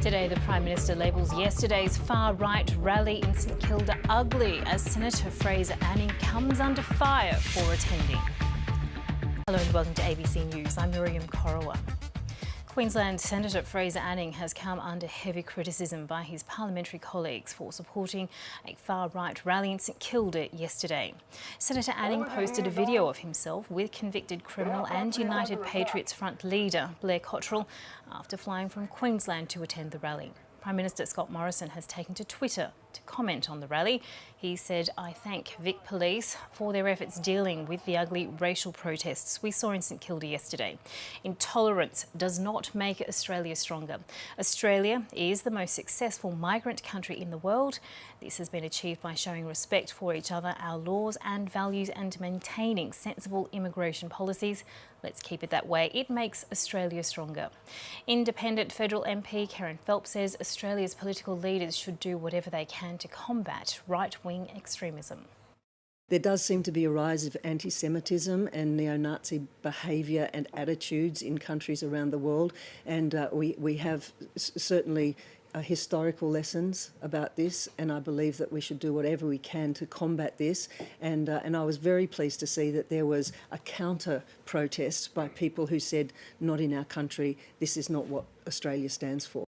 Today, the Prime Minister labels yesterday's far-right rally in St Kilda ugly as Senator Fraser Anal comes under fire for attending. Hello and welcome to ABC News. I'm Miriam Korowa. Queensland Senator Fraser Anal has come under heavy criticism by his parliamentary colleagues for supporting a far-right rally in St Kilda yesterday. Senator Anal posted a video of himself with convicted criminal and United Patriots Front leader Blair Cockhead after flying from Queensland to attend the rally. Prime Minister Scott Morrison has taken to Twitter to comment on the rally. He said, "I thank Vic Police for their efforts dealing with the ugly racial protests we saw in St Kilda yesterday. Intolerance does not make Australia stronger. Australia is the most successful migrant country in the world. This has been achieved by showing respect for each other, our laws and values, and maintaining sensible immigration policies. Let's keep it that way. It makes Australia stronger." Independent federal MP Karen Phelps says Australia's political leaders should do whatever they can to combat right-wing extremism. There does seem to be a rise of anti-Semitism and neo-Nazi behaviour and attitudes in countries around the world, and we have certainly historical lessons about this, and I believe that we should do whatever we can to combat this. And I was very pleased to see that there was a counter protest by people who said, "Not in our country. This is not what Australia stands for."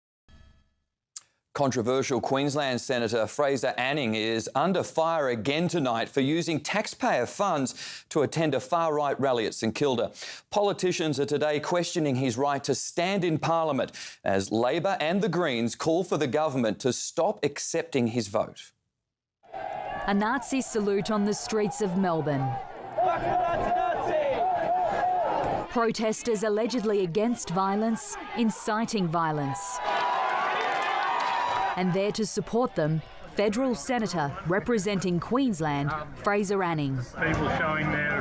Controversial Queensland Senator Fraser Anal is under fire again tonight for using taxpayer funds to attend a far-right rally at St Kilda. Politicians are today questioning his right to stand in Parliament as Labor and the Greens call for the government to stop accepting his vote. A Nazi salute on the streets of Melbourne. Protesters allegedly against violence, inciting violence. And there to support them, federal senator representing Queensland, Fraser Anal. People showing their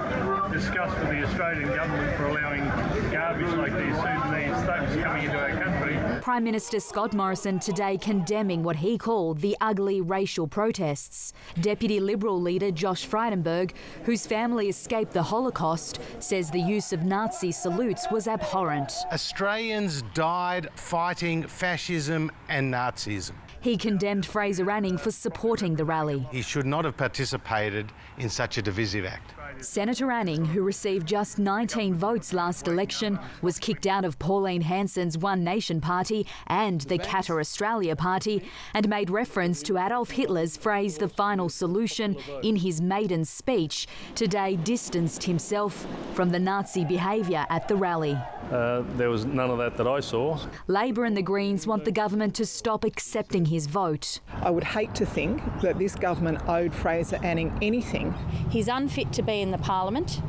disgust with the Australian government for allowing garbage like these Sudanese thugs coming into our country. Prime Minister Scott Morrison today condemning what he called the ugly racial protests. Deputy Liberal leader Josh Frydenberg, whose family escaped the Holocaust, says the use of Nazi salutes was abhorrent. Australians died fighting fascism and Nazism. He condemned Fraser Anal for supporting the rally. He should not have participated in such a divisive act. Senator Anal, who received just 19 votes last election, was kicked out of Pauline Hanson's One Nation Party and the Qatar Australia Party, and made reference to Adolf Hitler's phrase "the final solution" in his maiden speech, today distanced himself from the Nazi behaviour at the rally. There was none of that I saw. Labor and the Greens want the government to stop accepting his vote. I would hate to think that this government owed Fraser Anal anything. He's unfit to be in the Parliament.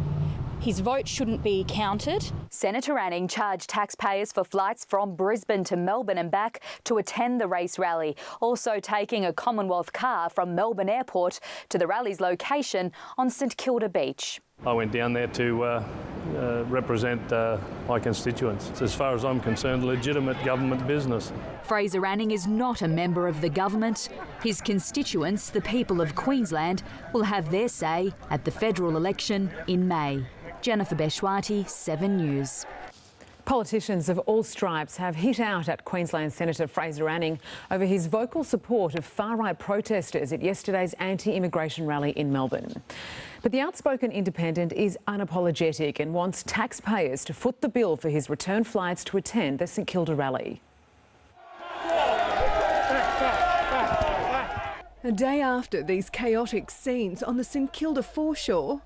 His vote shouldn't be counted. Senator Anal charged taxpayers for flights from Brisbane to Melbourne and back to attend the race rally, also taking a Commonwealth car from Melbourne Airport to the rally's location on St Kilda Beach. I went down there to represent my constituents. It's, as far as I'm concerned, legitimate government business. Fraser Anal is not a member of the government. His constituents, the people of Queensland, will have their say at the federal election in May. Jennifer Beshwati, 7 News. Politicians of all stripes have hit out at Queensland Senator Fraser Anal over his vocal support of far-right protesters at yesterday's anti-immigration rally in Melbourne. But the outspoken independent is unapologetic and wants taxpayers to foot the bill for his return flights to attend the St Kilda rally. A day after these chaotic scenes on the St Kilda foreshore,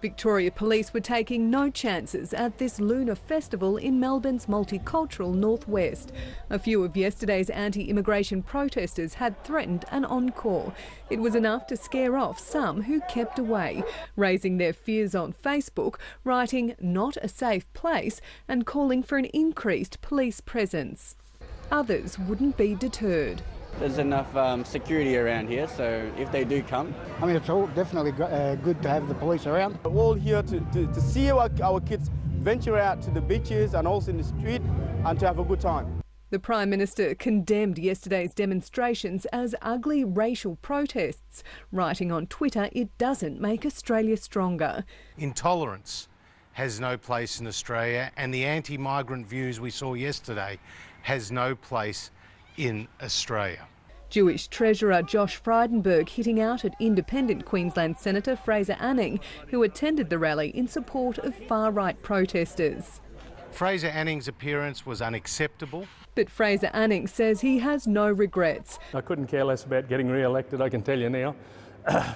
Victoria Police were taking no chances at this lunar festival in Melbourne's multicultural northwest. A few of yesterday's anti-immigration protesters had threatened an encore. It was enough to scare off some who kept away, raising their fears on Facebook, writing "not a safe place" and calling for an increased police presence. Others wouldn't be deterred. There's enough security around here, so if they do come... I mean, it's all definitely good to have the police around. We're all here to see our kids venture out to the beaches and also in the street and to have a good time. The Prime Minister condemned yesterday's demonstrations as ugly racial protests, writing on Twitter it doesn't make Australia stronger. Intolerance has no place in Australia, and the anti-migrant views we saw yesterday has no place in Australia. Jewish Treasurer Josh Frydenberg hitting out at independent Queensland Senator Fraser Anal, who attended the rally in support of far-right protesters. Fraser Anning's appearance was unacceptable. But Fraser Anal says he has no regrets. I couldn't care less about getting re-elected, I can tell you now.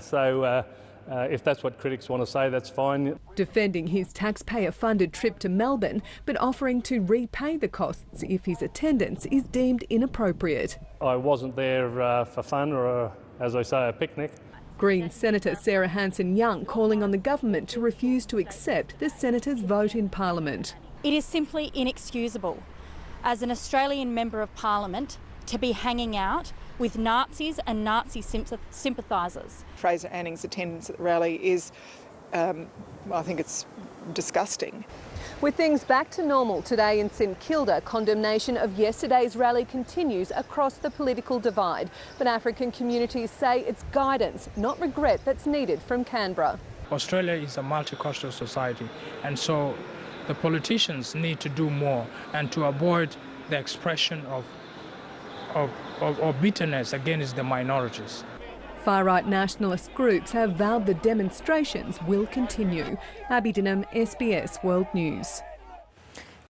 So if that's what critics want to say, that's fine. Defending his taxpayer-funded trip to Melbourne, but offering to repay the costs if his attendance is deemed inappropriate. I wasn't there for fun or, as I say, a picnic. Greens Senator Sarah Hanson-Young calling on the government to refuse to accept the senator's vote in Parliament. It is simply inexcusable as an Australian Member of Parliament to be hanging out with Nazis and Nazi sympathisers. Fraser Anning's attendance at the rally is, I think it's disgusting. With things back to normal today in St Kilda, condemnation of yesterday's rally continues across the political divide. But African communities say it's guidance, not regret, that's needed from Canberra. Australia is a multicultural society, and so the politicians need to do more and to avoid the expression of bitterness against the minorities. Far-right nationalist groups have vowed the demonstrations will continue. Abby Denham, SBS World News.